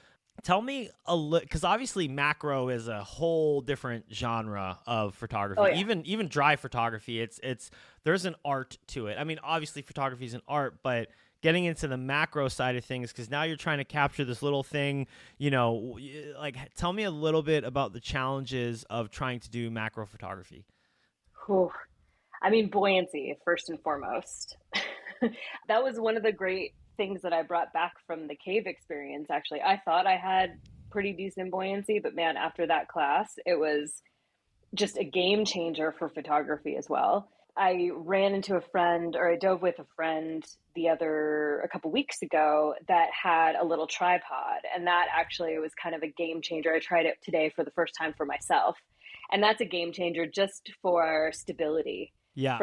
Tell me a little, because obviously macro is a whole different genre of photography. Oh, yeah. Even dry photography, it's there's an art to it. I mean, obviously photography is an art, but getting into the macro side of things, because now you're trying to capture this little thing, like, tell me a little bit about the challenges of trying to do macro photography. Whew. I mean, buoyancy, first and foremost. That was one of the great things that I brought back from the cave experience, actually. I thought I had pretty decent buoyancy, but man, after that class, it was just a game changer for photography as well. I ran into a friend, or I dove with a friend a couple weeks ago, that had a little tripod, and that actually was kind of a game changer. I tried it today for the first time for myself, and that's a game changer just for stability. Yeah.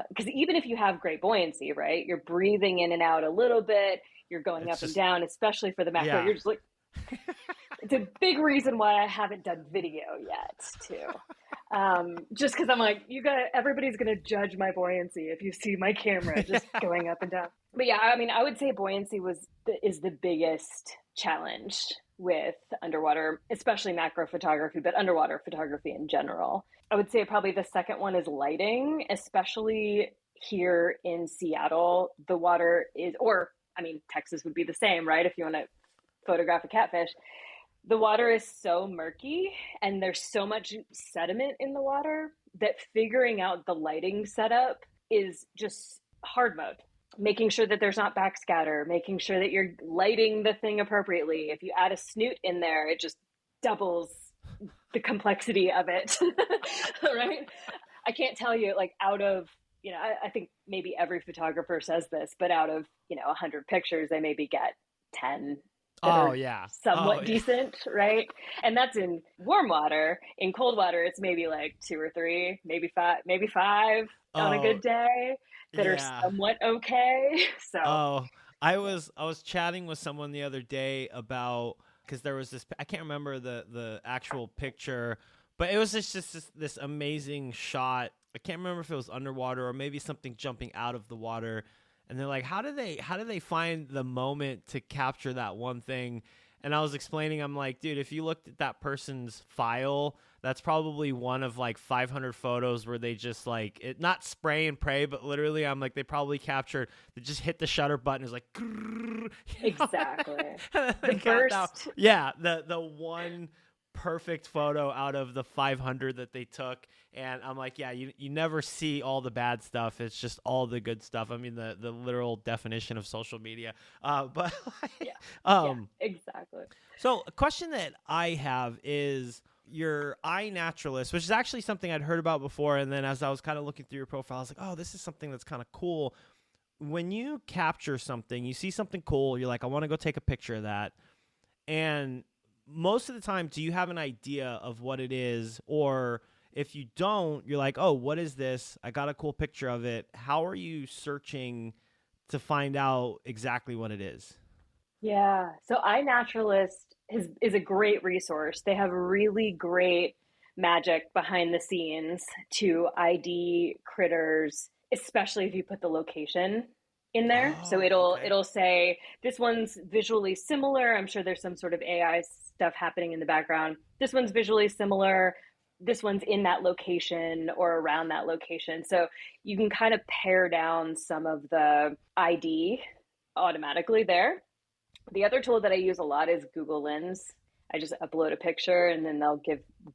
Because even if you have great buoyancy, right, you're breathing in and out a little bit, you're going up and down, especially for the macro. You're just like, it's a big reason why I haven't done video yet, too. Just because I'm like, everybody's going to judge my buoyancy if you see my camera just going up and down. But yeah, I mean, I would say buoyancy is the biggest challenge with underwater, especially macro photography, but underwater photography in general. I would say probably the second one is lighting, especially here in Seattle. The water Texas would be the same, right? If you want to photograph a catfish. The water is so murky, and there's so much sediment in the water that figuring out the lighting setup is just hard mode. Making sure that there's not backscatter, making sure that you're lighting the thing appropriately. If you add a snoot in there, it just doubles the complexity of it, right? I can't tell you, like, out of, I think maybe every photographer says this, but out of, 100 pictures, they maybe get 10 somewhat decent, right? And that's in warm water. In cold water, it's maybe like 2 or 3, maybe five on a good day that are somewhat okay. So I was chatting with someone the other day about, because there was this, I can't remember the actual picture, but it was just this amazing shot. I can't remember if it was underwater or maybe something jumping out of the water. And they're like, how do they find the moment to capture that one thing? And I was explaining, I'm like, dude, if you looked at that person's file, that's probably one of like 500 photos where they just like it, not spray and pray, but literally, I'm like, they probably captured, they just hit the shutter button. It's like, Exactly. they The got burst. yeah, the one perfect photo out of the 500 that they took. And I'm like, yeah, you never see all the bad stuff. It's just all the good stuff. I mean, the literal definition of social media. But Yeah. Yeah, um, exactly. so a question that I have is your iNaturalist, which is actually something I'd heard about before. And then as I was kind of looking through your profile, I was like, oh, this is something that's kind of cool. When you capture something, you see something cool, you're like, I want to go take a picture of that. And most of the time, do you have an idea of what it is? Or if you don't, you're like, oh, what is this? I got a cool picture of it. How are you searching to find out exactly what it is? Yeah. So iNaturalist is a great resource. They have really great magic behind the scenes to ID critters, especially if you put the location in there. So Oh, it'll okay. it'll say this one's visually similar. I'm sure there's some sort of AI stuff happening in the background. This one's visually similar. This one's in that location or around that location. So you can kind of pare down some of the ID automatically there. The other tool that I use a lot is Google Lens. I just upload a picture and then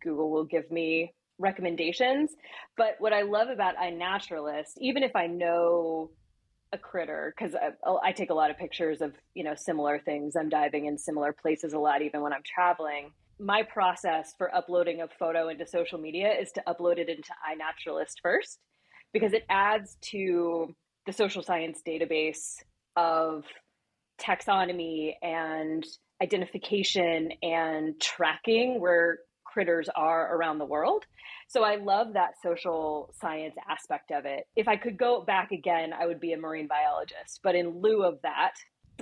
Google will give me recommendations. But what I love about iNaturalist, even if I know a critter, because I take a lot of pictures of similar things. I'm diving in similar places a lot, even when I'm traveling. My process for uploading a photo into social media is to upload it into iNaturalist first, because it adds to the social science database of taxonomy and identification and tracking where critters are around the world. So I love that social science aspect of it. If I could go back again, I would be a marine biologist. But in lieu of that,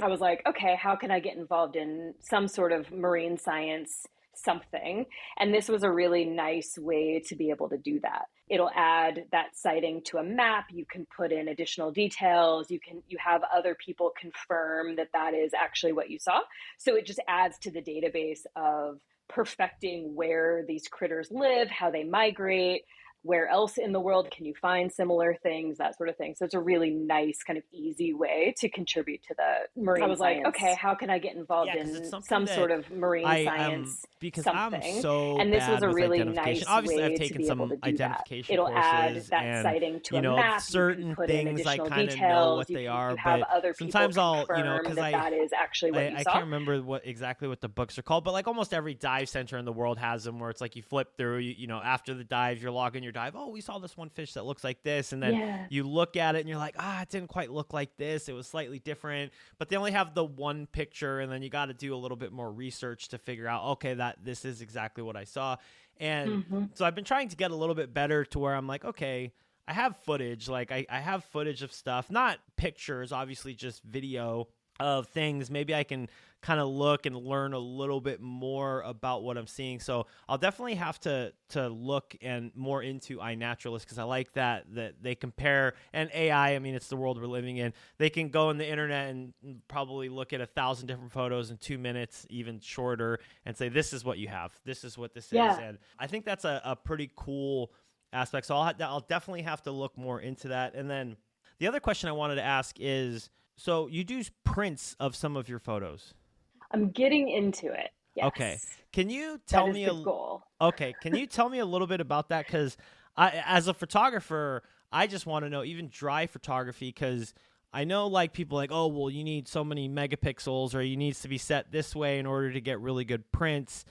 I was like, okay, how can I get involved in some sort of marine science something? And this was a really nice way to be able to do that. It'll add that sighting to a map. You can put in additional details. You have other people confirm that that is actually what you saw. So it just adds to the database of perfecting where these critters live, how they migrate, where else in the world can you find similar things, that sort of thing. So it's a really nice kind of easy way to contribute to the marine. I was science. Like, okay, how can I get involved Yeah, because it's in something some that sort of marine I science because I'm something? so And this was bad a with really identification. nice Obviously, I've way to taken be able some to do that. identification It'll add courses, that and sighting to a map. You can certain put in things I additional kind of know details. what they You are, have but other people sometimes I'll, confirm because that that is actually what you I saw. can't remember what the books are called, but like almost every dive center in the world has them, where it's like you flip through, after the dive, you're logging your dive. Oh, we saw this one fish that looks like this, and then Yeah. you look at it and you're like, it didn't quite look like this. It was slightly different, but they only have the one picture, and then you got to do a little bit more research to figure out, okay, that this is exactly what I saw. And Mm-hmm. so I've been trying to get a little bit better to where I'm like, okay, I have footage. Like I have footage of stuff, not pictures, obviously just video of things. Maybe I can kind of look and learn a little bit more about what I'm seeing. So I'll definitely have to look and more into iNaturalist, because I like that they compare, and AI, I mean, it's the world we're living in. They can go on the internet and probably look at 1,000 different photos in 2 minutes, even shorter, and say, this is what you have. This is what this is. Yeah. And I think that's a pretty cool aspect. So I'll definitely have to look more into that. And then the other question I wanted to ask is, so you do prints of some of your photos. I'm getting into it. Yes. Okay. Can you That tell is me the goal. Okay, can you tell me a little bit about that? Because as a photographer, I just want to know, even dry photography, because I know like people like, oh, well, you need so many megapixels, or you needs to be set this way in order to get really good prints.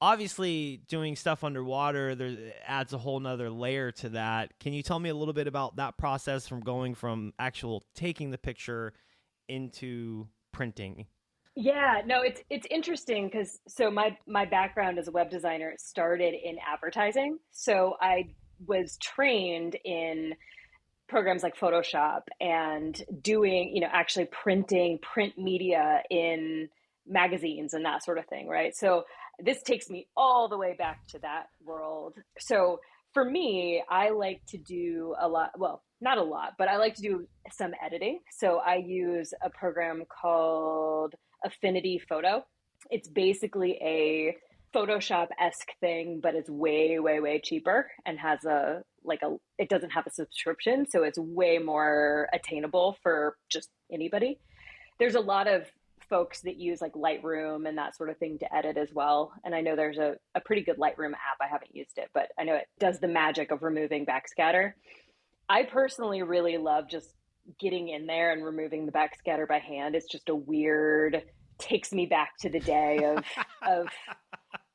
Obviously, doing stuff underwater, there adds a whole nother layer to that. Can you tell me a little bit about that process from going from actual taking the picture into printing? Yeah, no, it's interesting because so my background as a web designer started in advertising. So I was trained in programs like Photoshop and doing, actually printing print media in magazines and that sort of thing, right? So this takes me all the way back to that world. So for me, I like to do a lot, well, not a lot, but I like to do some editing. So I use a program called Affinity Photo. It's basically a Photoshop-esque thing, but it's way, way, way cheaper and has it doesn't have a subscription, so it's way more attainable for just anybody. There's a lot of folks that use like Lightroom and that sort of thing to edit as well. And I know there's a pretty good Lightroom app. I haven't used it, but I know it does the magic of removing backscatter. I personally really love just getting in there and removing the backscatter by hand. It's just a weird, takes me back to the day of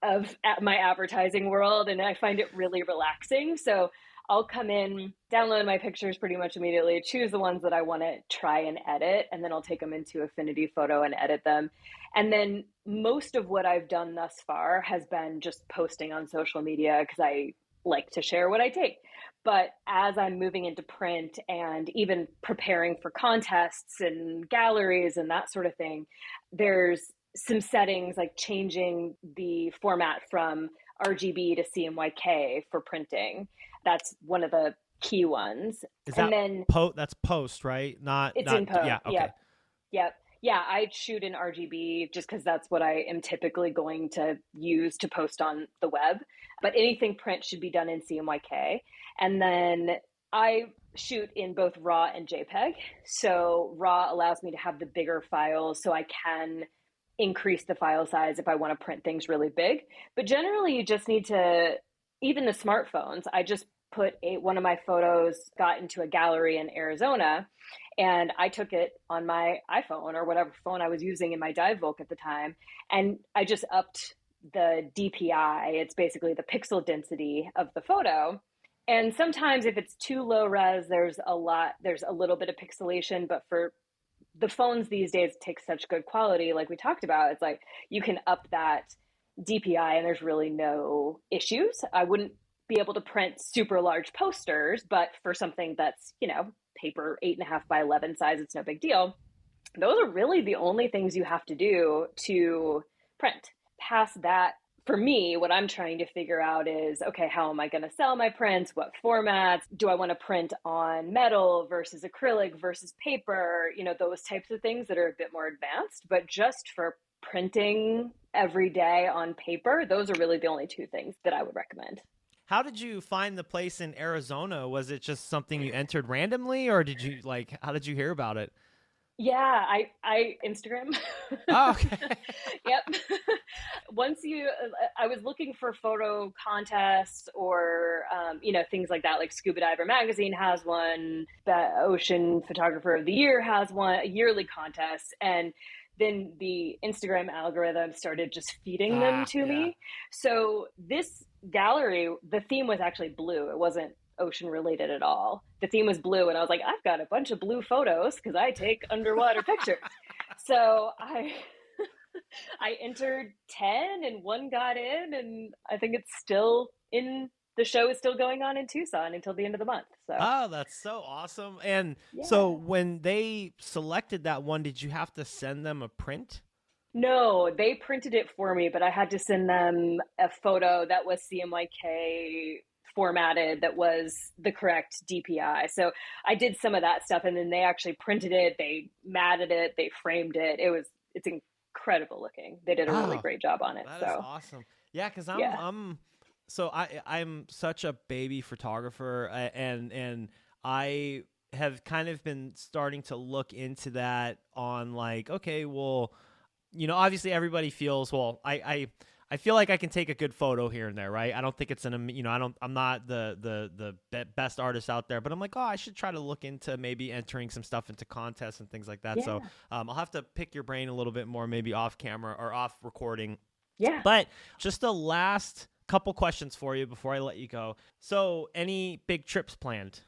of my advertising world, and I find it really relaxing. So I'll come in, download my pictures pretty much immediately, choose the ones that I want to try and edit, and then I'll take them into Affinity Photo and edit them. And then most of what I've done thus far has been just posting on social media because I like to share what I take. But as I'm moving into print and even preparing for contests and galleries and that sort of thing, there's some settings like changing the format from RGB to CMYK for printing. That's one of the key ones. Is and that then that's post, right? It's in post. Yeah. Okay. Yep. Yeah, I shoot in RGB just because that's what I am typically going to use to post on the web. But anything print should be done in CMYK. And then I shoot in both RAW and JPEG. So RAW allows me to have the bigger files so I can increase the file size if I want to print things really big. But generally, you just need to, even the smartphones, I just put one of my photos, got into a gallery in Arizona, and I took it on my iPhone or whatever phone I was using in my dive Volk at the time. And I just upped the DPI. It's basically the pixel density of the photo. And sometimes if it's too low res, there's a little bit of pixelation, but for the phones these days take such good quality, like we talked about, it's like you can up that DPI and there's really no issues. I wouldn't be able to print super large posters, but for something that's, paper 8.5 by 11 size, it's no big deal. Those are really the only things you have to do to print. Past that, for me, what I'm trying to figure out is, okay, how am I going to sell my prints? What formats? Do I want to print on metal versus acrylic versus paper? Those types of things that are a bit more advanced. But just for printing every day on paper, those are really the only two things that I would recommend. How did you find the place in Arizona? Was it just something you entered randomly, or how did you hear about it? Yeah, I Instagram. Oh, okay. Yep. I was looking for photo contests or, things like that, like Scuba Diver Magazine has one, the Ocean Photographer of the Year has one, a yearly contest. And then the Instagram algorithm started just feeding them to me. So this gallery, the theme was actually blue. It wasn't ocean related at all. The theme was blue, and I was like, I've got a bunch of blue photos because I take underwater pictures. So I entered 10 and one got in, and I think it's still in. The show is still going on in Tucson until the end of the month. So that's so awesome. And so when they selected that one, did you have to send them a print? No, they printed it for me, but I had to send them a photo that was CMYK formatted, that was the correct DPI. So I did some of that stuff, and then they actually printed it, they matted it, they framed it. It's incredible looking. They did a really great job on it. That is awesome. Yeah, because I'm such a baby photographer, and I have kind of been starting to look into that on like, okay, well, obviously everybody feels, well, I feel like I can take a good photo here and there, right? I don't think it's I'm not the best artist out there, but I'm like, I should try to look into maybe entering some stuff into contests and things like that. Yeah. So I'll have to pick your brain a little bit more, maybe off camera or off recording. Yeah. But just the last couple questions for you before I let you go. So any big trips planned?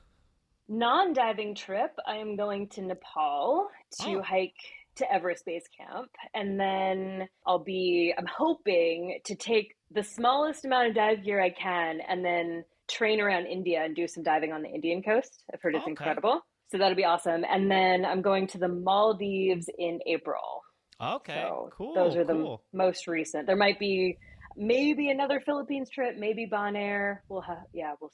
Non-diving trip, I am going to Nepal to hike to Everest Base Camp. And then I'm hoping to take the smallest amount of dive gear I can and then train around India and do some diving on the Indian coast. I've heard it's Okay. incredible. So that'll be awesome. And then I'm going to the Maldives in April. Okay. So those Cool. are the Cool. most recent. There might be maybe another Philippines trip, maybe Bonaire. We'll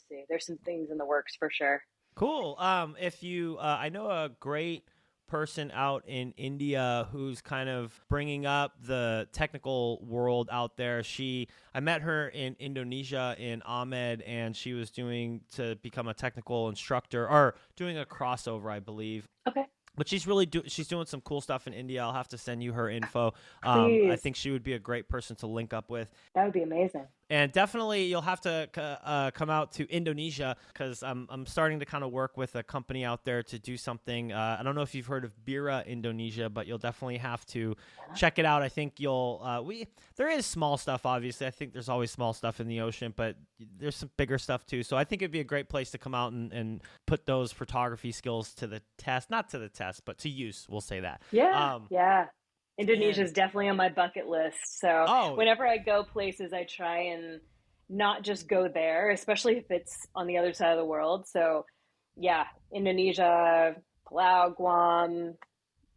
see. There's some things in the works for sure. Cool. If you, I know a great person out in India who's kind of bringing up the technical world out there. I met her in Indonesia in Ahmed, and she was doing to become a technical instructor or doing a crossover, I believe. Okay. But she's doing some cool stuff in India. I'll have to send you her info. I Please. think she would be a great person to link up with. That would be amazing. And definitely, you'll have to come out to Indonesia because I'm starting to kind of work with a company out there to do something. I don't know if you've heard of Bira Indonesia, but you'll definitely have to check it out. I think there is small stuff, obviously. I think there's always small stuff in the ocean, but there's some bigger stuff too. So I think it'd be a great place to come out and put those photography skills to the test. Not to the test, but to use. We'll say that. Yeah. Indonesia And is definitely on my bucket list. So oh, whenever I go places, I try and not just go there, especially if it's on the other side of the world. So yeah, Indonesia, Palau, Guam,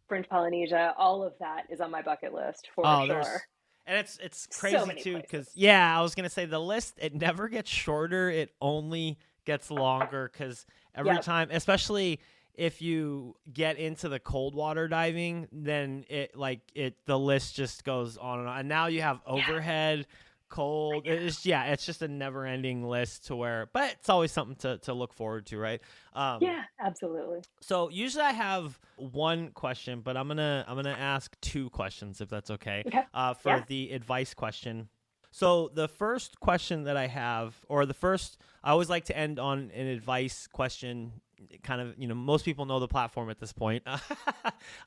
French Polynesia, all of that is on my bucket list for sure. and it's So crazy many too places. because yeah, I was gonna say the list it never gets shorter, it only gets longer because every Yep. time, especially if you get into the cold water diving, then the list just goes on and on. And now you have Yeah. overhead, cold. It's just a never ending list to where, but it's always something to look forward to, right? Yeah, absolutely. So usually I have one question, but I'm gonna ask two questions if that's okay. Okay. For Yeah. the advice question. So the first question that I have, I always like to end on an advice question. Kind of, most people know the platform at this point,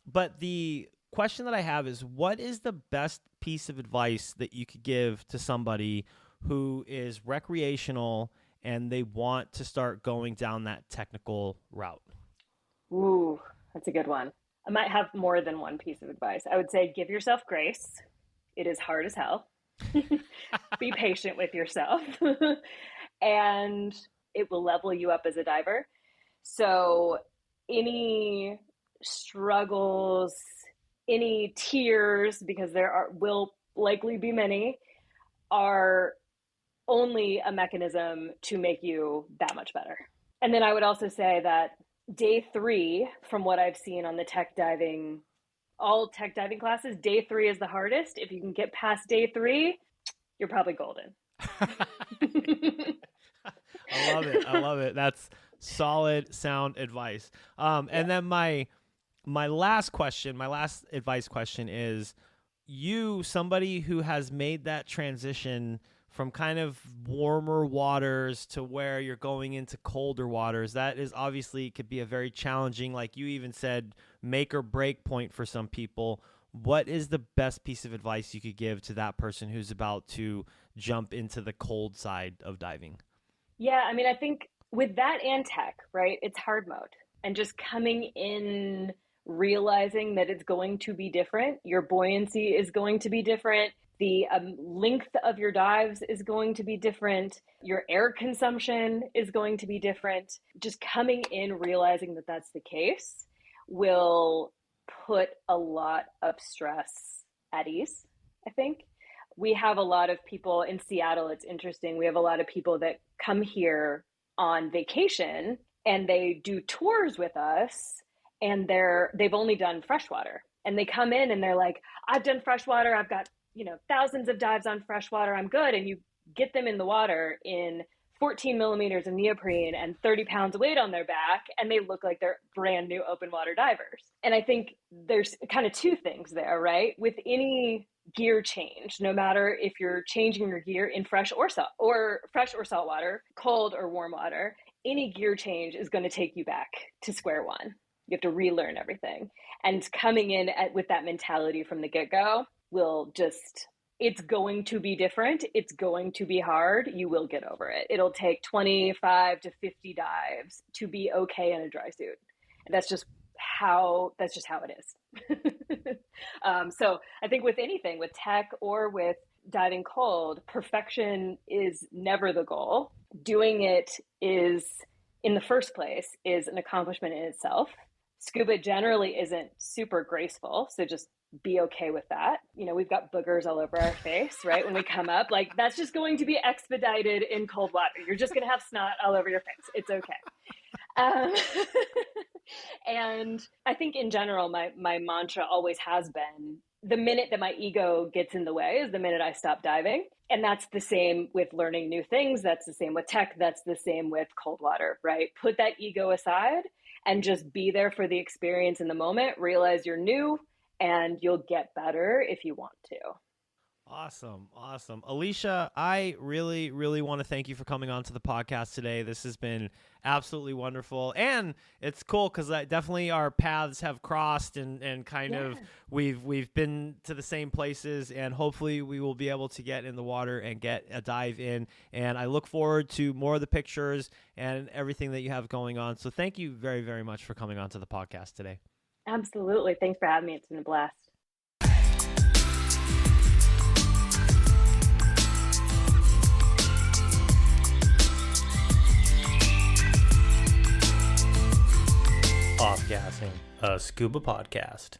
but the question that I have is, what is the best piece of advice that you could give to somebody who is recreational and they want to start going down that technical route? Ooh, that's a good one. I might have more than one piece of advice. I would say give yourself grace. It is hard as hell. Be patient with yourself, and it will level you up as a diver. So, any struggles, any tears, because will likely be many, are only a mechanism to make you that much better. And then I would also say that day 3, from what I've seen on the all tech diving classes, day 3 is the hardest. If you can get past day 3, you're probably golden. I love it. I love it. That's solid, sound advice. And then my last advice question is, somebody who has made that transition from kind of warmer waters to where you're going into colder waters, that is obviously could be a very challenging, like you even said, make or break point for some people. What is the best piece of advice you could give to that person who's about to jump into the cold side of diving? Yeah, I mean, I think with that and tech, right, it's hard mode. And just coming in, realizing that it's going to be different, your buoyancy is going to be different, the length of your dives is going to be different, your air consumption is going to be different. Just coming in, realizing that that's the case, will put a lot of stress at ease, I think. We have a lot of people in Seattle. It's interesting. We have a lot of people that come here on vacation and they do tours with us, and they've only done freshwater, and they come in and they're like, I've done freshwater. I've got, thousands of dives on freshwater. I'm good. And you get them in the water in 14 millimeters of neoprene and 30 pounds of weight on their back, and they look like they're brand new open water divers. And I think there's kind of two things there, right? With any gear change, no matter if you're changing your gear in fresh or salt water, cold or warm water, any gear change is going to take you back to square one. You have to relearn everything. And coming in with that mentality from the get-go it's going to be different. It's going to be hard. You will get over it. It'll take 25 to 50 dives to be okay in a dry suit. And that's just how it is. So I think with tech or with diving cold, perfection is never the goal. doing it is, in the first place, is an accomplishment in itself. Scuba generally isn't super graceful, so just be okay with that. You know, we've got boogers all over our face, right? When we come up, like that's just going to be expedited in cold water. You're just going to have snot all over your face. It's okay. Um, and I think in general, my mantra always has been, the minute that my ego gets in the way is the minute I stop diving. And that's the same with learning new things. That's the same with tech. That's the same with cold water, right? Put that ego aside and just be there for the experience in the moment. Realize you're new and you'll get better if you want to. Awesome. Awesome. Alicia, I really, really want to thank you for coming on to the podcast today. This has been absolutely wonderful. And it's cool because definitely our paths have crossed and kind of we've been to the same places, and hopefully we will be able to get in the water and get a dive in. And I look forward to more of the pictures and everything that you have going on. So thank you very, very much for coming on to the podcast today. Absolutely. Thanks for having me. It's been a blast. Off-gassing, a scuba podcast.